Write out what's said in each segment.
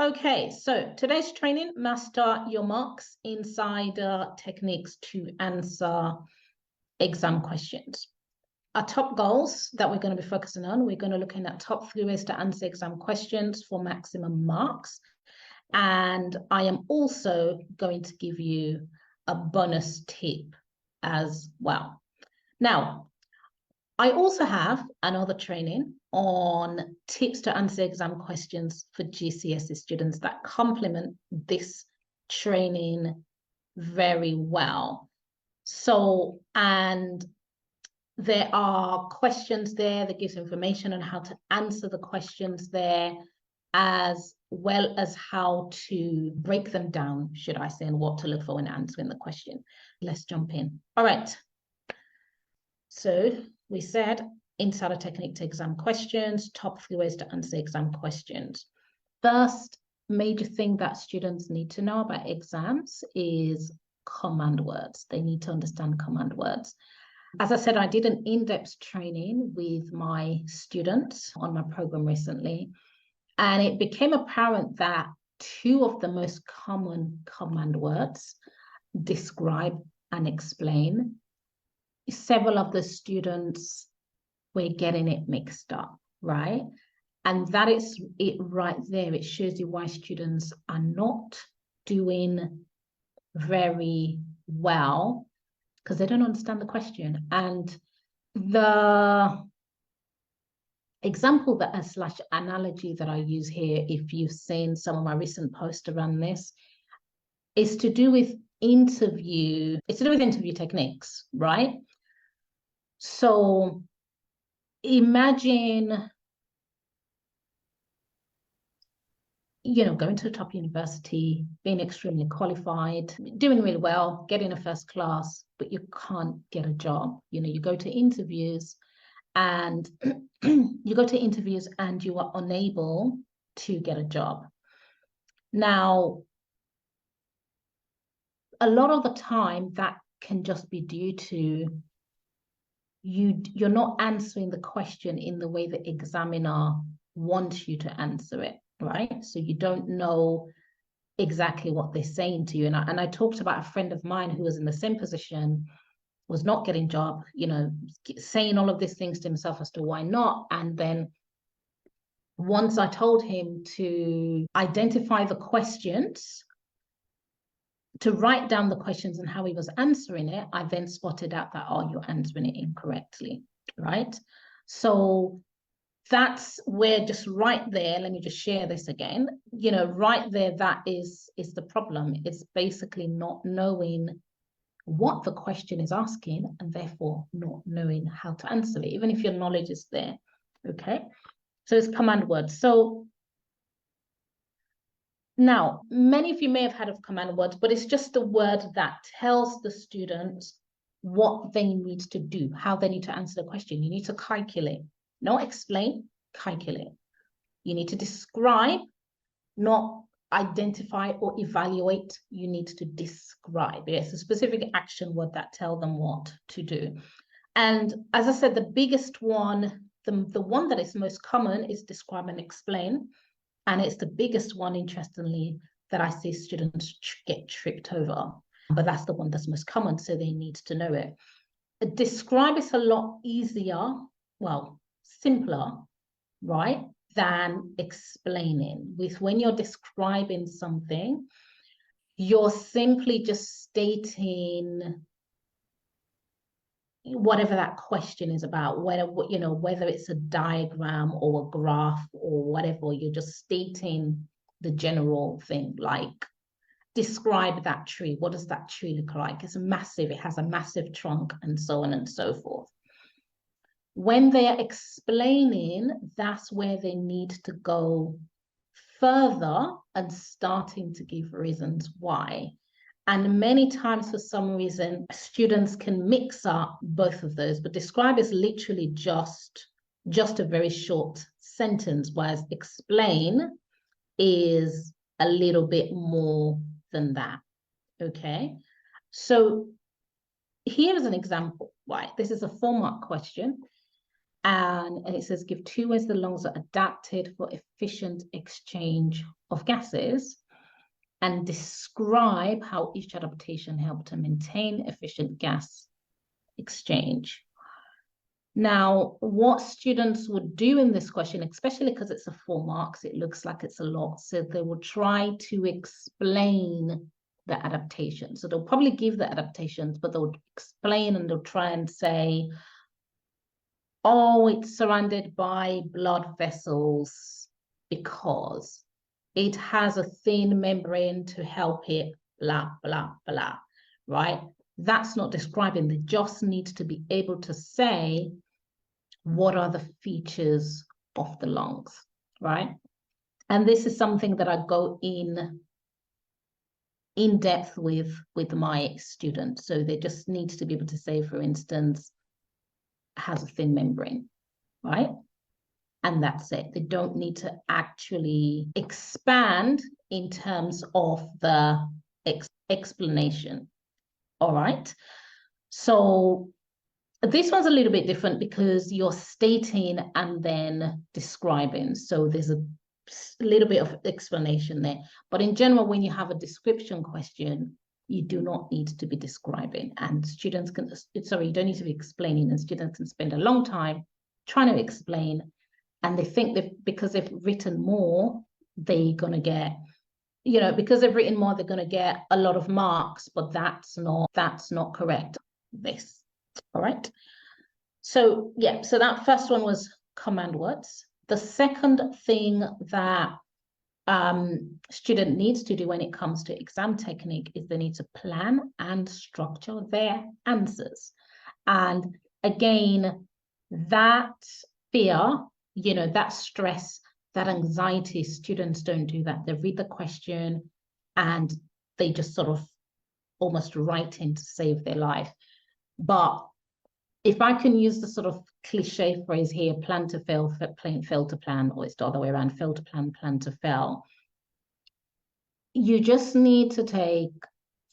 Okay, so today's training, master your marks inside techniques to answer exam questions. Our top goals that we're going to be focusing on, we're going to look at top 3 ways to answer exam questions for maximum marks. And I am also going to give you a bonus tip as well. Now, I also have another training on tips to answer exam questions for GCSE students that complement this training very well. So, and there are questions there that gives information on how to answer the questions there, as well as how to break them down, should I say, and what to look for when answering the question. Let's jump in. All right. So we said insider technique to exam questions, top 3 ways to answer exam questions. First major thing that students need to know about exams is command words. They need to understand command words. As I said, I did an in-depth training with my students on my program recently, and it became apparent that 2 of the most common command words, describe and explain, several of the students were getting it mixed up, right? And that is it right there. It shows you why students are not doing very well, because they don't understand the question. And the example that slash analogy that I use here, if you've seen some of my recent posts around this, is to do with interview techniques, right? So imagine, going to the top university, being extremely qualified, doing really well, getting a first class, but you can't get a job. You go to interviews and you are unable to get a job. Now, a lot of the time that can just be due to you're not answering the question in the way the examiner wants you to answer it, right? So you don't know exactly what they're saying to you. And I talked about a friend of mine who was in the same position, was not getting a job, saying all of these things to himself as to why not. And then once I told him to identify the questions, to write down the questions and how he was answering it, I then spotted out that, oh, you're answering it incorrectly, right? So that's where, just right there, let me just share this again, right there, that is the problem. It's basically not knowing what the question is asking and therefore not knowing how to answer it, even if your knowledge is there, okay? So it's command words. So now, many of you may have heard of command words, but it's just a word that tells the students what they need to do, how they need to answer the question. You need to calculate, not explain, calculate. You need to describe, not identify or evaluate. You need to describe. It's a specific action word that tells them what to do. And as I said, the biggest one, the one that is most common is describe and explain. And it's the biggest one, interestingly, that I see students get tripped over. But that's the one that's most common, so they need to know it. Describe is a lot easier, well, simpler, right, than explaining. When you're describing something, you're simply just stating whatever that question is about, whether it's a diagram or a graph or whatever. You're just stating the general thing, like describe that tree. What does that tree look like? It's massive, it has a massive trunk, and so on and so forth. When they are explaining, that's where they need to go further and starting to give reasons why. And many times, for some reason, students can mix up both of those, but describe is literally just a very short sentence, whereas explain is a little bit more than that, okay? So here is an example, right? This is a 4-mark question. And it says, give 2 ways the lungs are adapted for efficient exchange of gases, and describe how each adaptation helped to maintain efficient gas exchange. Now, what students would do in this question, especially because it's a 4 marks, it looks like it's a lot. So they will try to explain the adaptation. So they'll probably give the adaptations, but they'll explain and they'll try and say, oh, it's surrounded by blood vessels because it has a thin membrane to help it, blah, blah, blah, right? That's not describing. They just need to be able to say, what are the features of the lungs, right? And this is something that I go in depth with my students. So they just need to be able to say, for instance, has a thin membrane, right? And that's it. They don't need to actually expand in terms of the explanation. All right. So this one's a little bit different because you're stating and then describing. So there's a little bit of explanation there. But in general, when you have a description question, you do not need to be describing, and students can, sorry, you don't need to be explaining, and students can spend a long time trying to explain, and they think that because they've written more, they're going to get, you know, because they've written more, they're going to get a lot of marks, but that's not correct. This, all right. So yeah, so that first one was command words. The second thing that student needs to do when it comes to exam technique is they need to plan and structure their answers. And again, that fear, you know, that stress, that anxiety, students don't do that. They read the question and they just sort of almost write in to save their life. But if I can use the sort of cliche phrase here, plan to fail, fail to plan, or it's the other way around, fail to plan, plan to fail. You just need to take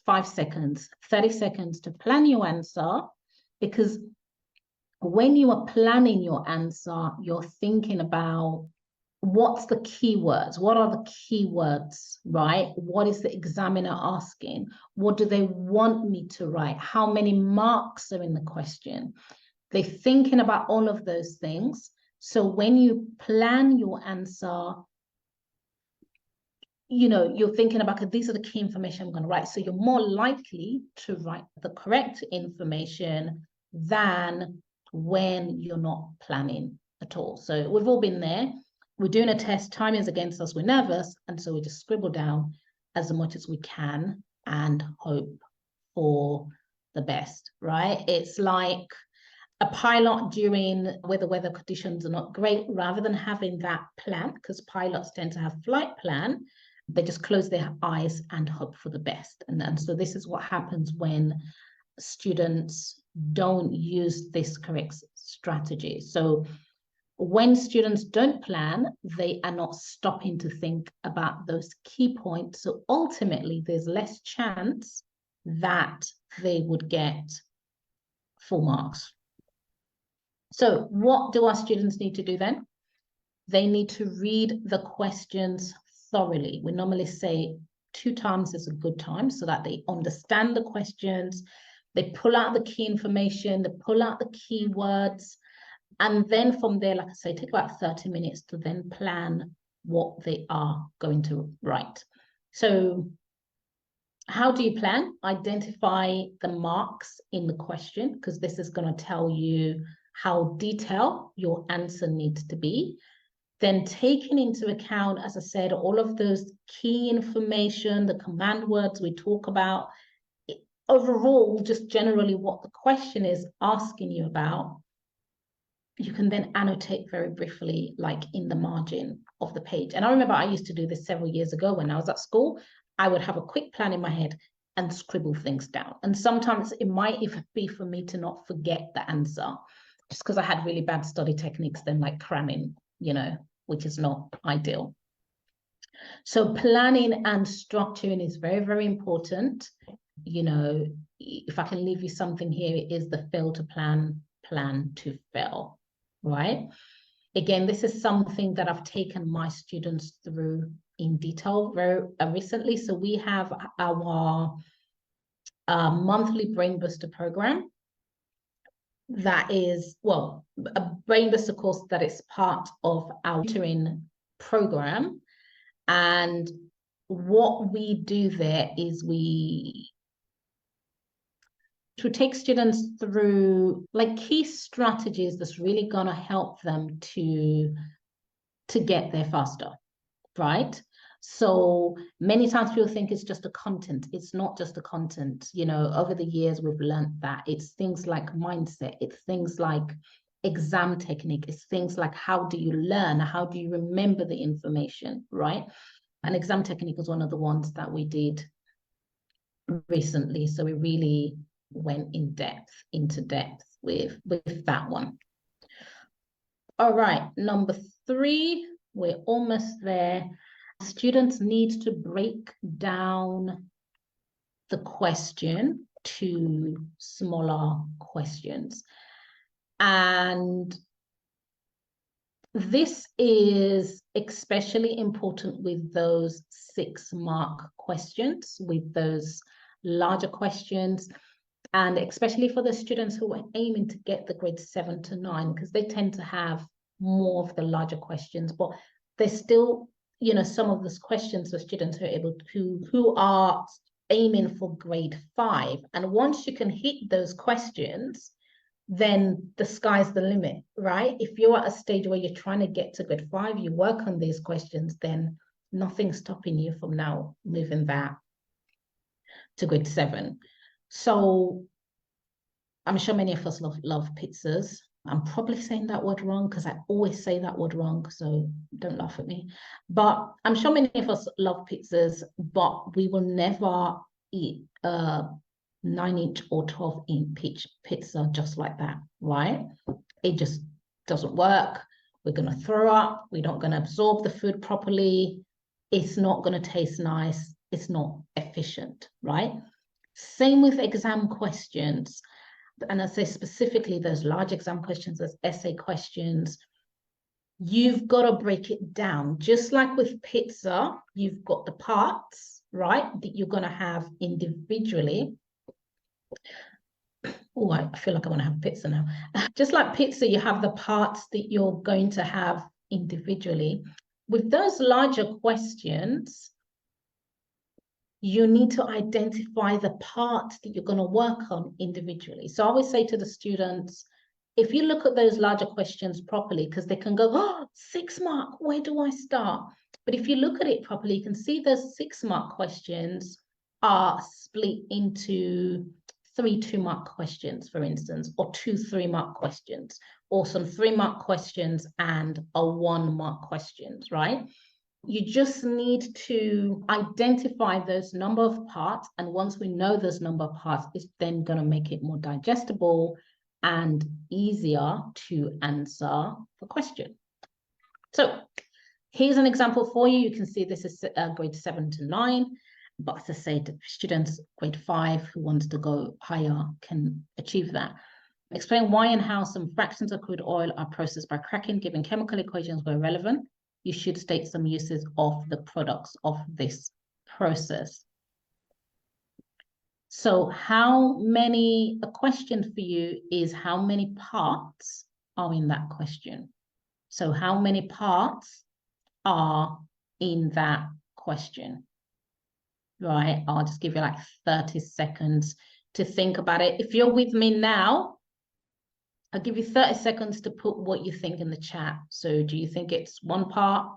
5 seconds, 30 seconds to plan your answer, because when you are planning your answer, you're thinking about what's the keywords? What are the keywords, right? What is the examiner asking? What do they want me to write? How many marks are in the question? They're thinking about all of those things. So when you plan your answer, you know, you're thinking about, these are the key information I'm going to write. So you're more likely to write the correct information than when you're not planning at all. So we've all been there. We're doing a test, time is against us, we're nervous, and so we just scribble down as much as we can and hope for the best, right? It's like a pilot during where the weather conditions are not great, rather than having that plan, because pilots tend to have flight plan, they just close their eyes and hope for the best. And so this is what happens when students don't use this correct strategy. So when students don't plan, they are not stopping to think about those key points. So ultimately, there's less chance that they would get full marks. So what do our students need to do then? They need to read the questions thoroughly. We normally say 2 times is a good time so that they understand the questions, they pull out the key information, they pull out the keywords, and then from there, like I say, take about 30 minutes to then plan what they are going to write. So how do you plan? Identify the marks in the question, because this is going to tell you how detailed your answer needs to be. Then taking into account, as I said, all of those key information, the command words we talk about, overall, just generally what the question is asking you about, you can then annotate very briefly, like in the margin of the page. And I remember I used to do this several years ago when I was at school. I would have a quick plan in my head and scribble things down. And sometimes it might even be for me to not forget the answer, just because I had really bad study techniques, then like cramming, you know, which is not ideal. So planning and structuring is very, very important. You know, if I can leave you something here, it is the fail to plan, plan to fail. right? Again, this is something that I've taken my students through in detail very recently. So we have our monthly Brain Booster program that is, well, a Brain Booster course that is part of our tutoring program. And what we do there is we take students through like key strategies that's really going to help them to get there faster, right? So many times people think it's just the content. It's not just the content. You know, over the years, we've learned that it's things like mindset. It's things like exam technique. It's things like how do you learn? How do you remember the information, right? And exam technique is one of the ones that we did recently. So we really went into depth with that one. All right, number 3, we're almost there. Students need to break down the question to smaller questions. And this is especially important with those 6-mark questions, with those larger questions, and especially for the students who are aiming to get the grade 7 to 9, because they tend to have more of the larger questions, but there's still, you know, some of those questions for students who are able to, who are aiming for grade 5. And once you can hit those questions, then the sky's the limit, right? If you're at a stage where you're trying to get to grade 5, you work on these questions, then nothing's stopping you from now moving that to grade 7. So I'm sure many of us love pizzas. I'm probably saying that word wrong because I always say that word wrong, so don't laugh at me. But I'm sure many of us love pizzas, but we will never eat a 9-inch or 12-inch pizza just like that, right? It just doesn't work. We're going to throw up. We're not going to absorb the food properly. It's not going to taste nice. It's not efficient, right? Same with exam questions. And I say specifically those large exam questions, those essay questions, you've got to break it down. Just like with pizza, you've got the parts, right, that you're going to have individually. Oh, I feel like I want to have pizza now. Just like pizza, you have the parts that you're going to have individually. With those larger questions, you need to identify the parts that you're going to work on individually. So I always say to the students, if you look at those larger questions properly, because they can go, oh, 6-mark, where do I start? But if you look at it properly, you can see those 6-mark questions are split into 3 2-mark questions, for instance, or 2 3-mark questions, or some 3-mark questions and a 1-mark questions, right? You just need to identify those number of parts. And once we know those number of parts, it's then going to make it more digestible and easier to answer the question. So here's an example for you. You can see this is grade 7 to 9. But as I said, students grade 5 who want to go higher can achieve that. Explain why and how some fractions of crude oil are processed by cracking, given chemical equations were relevant. You should state some uses of the products of this process. So how many, a question for you is how many parts are in that question? So how many parts are in that question? Right, I'll just give you like 30 seconds to think about it. If you're with me now, I'll give you 30 seconds to put what you think in the chat. So do you think it's 1 part,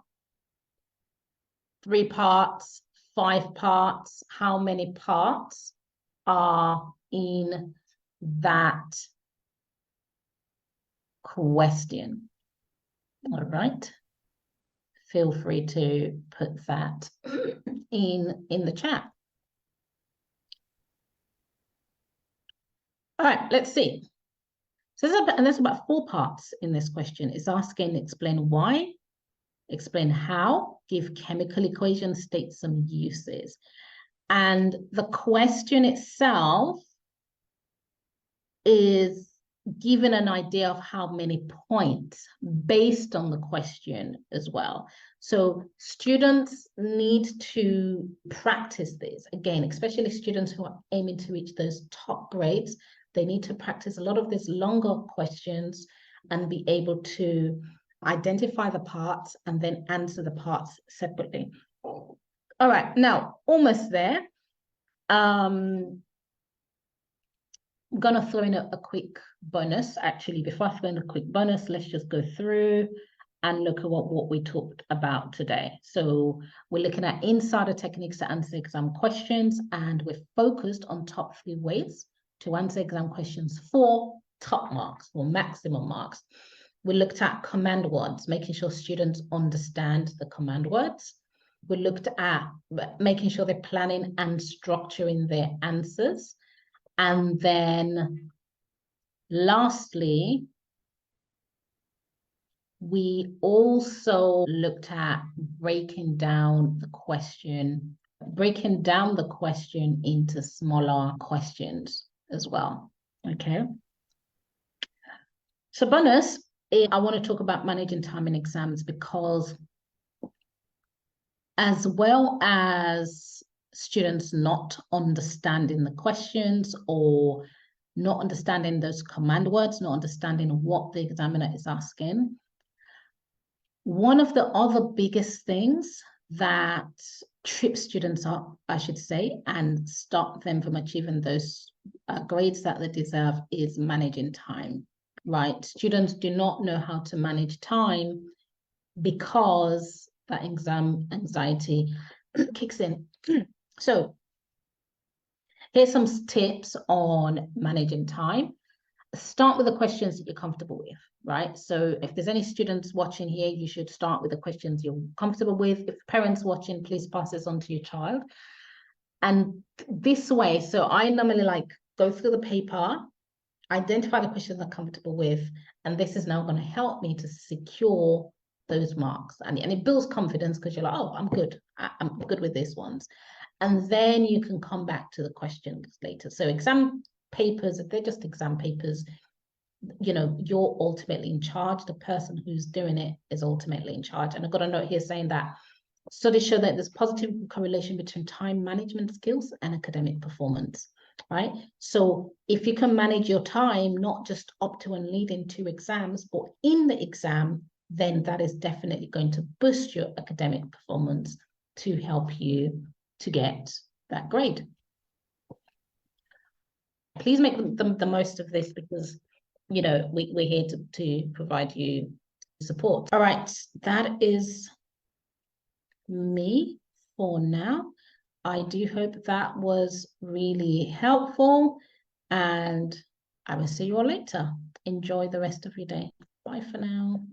3 parts, 5 parts? How many parts are in that question? All right. Feel free to put that in the chat. All right, let's see. So there's about 4 parts in this question. It's asking, explain why, explain how, give chemical equations, state some uses. And the question itself is given an idea of how many points based on the question as well. So students need to practice this. Again, especially students who are aiming to reach those top grades, they need to practice a lot of these longer questions and be able to identify the parts and then answer the parts separately. All right, now almost there. I'm gonna throw in a quick bonus. Actually, before I throw in a quick bonus, let's just go through and look at what we talked about today. So we're looking at insider techniques to answer exam questions, and we're focused on top 3 ways to answer exam questions for top marks or maximum marks. We looked at command words, making sure students understand the command words. We looked at making sure they're planning and structuring their answers. And then lastly, we also looked at breaking down the question into smaller questions as well. Okay. So bonus, I want to talk about managing time in exams, because as well as students not understanding the questions or not understanding those command words, not understanding what the examiner is asking, one of the other biggest things that trips students up, I should say, and stop them from achieving those grades that they deserve is managing time, right? Students do not know how to manage time because that exam anxiety kicks in. So here's some tips on managing time. Start with the questions that you're comfortable with, right? So if there's any students watching here, you should start with the questions you're comfortable with. If parents watching, please pass this on to your child. And this way, so I normally like go through the paper, identify the questions I'm comfortable with, and this is now going to help me to secure those marks. And it builds confidence because you're like, oh, I'm good. I'm good with these ones. And then you can come back to the questions later. So exam papers, if they're just exam papers, you know, you're ultimately in charge. The person who's doing it is ultimately in charge. And I've got a note here saying that studies show that there's positive correlation between time management skills and academic performance, right? So if you can manage your time, not just up to and leading to exams, but in the exam, then that is definitely going to boost your academic performance to help you to get that grade. Please make the most of this, because, you know, we're here to provide you support. All right, that is me for now. I do hope that was really helpful, and I will see you all later. Enjoy the rest of your day. Bye for now.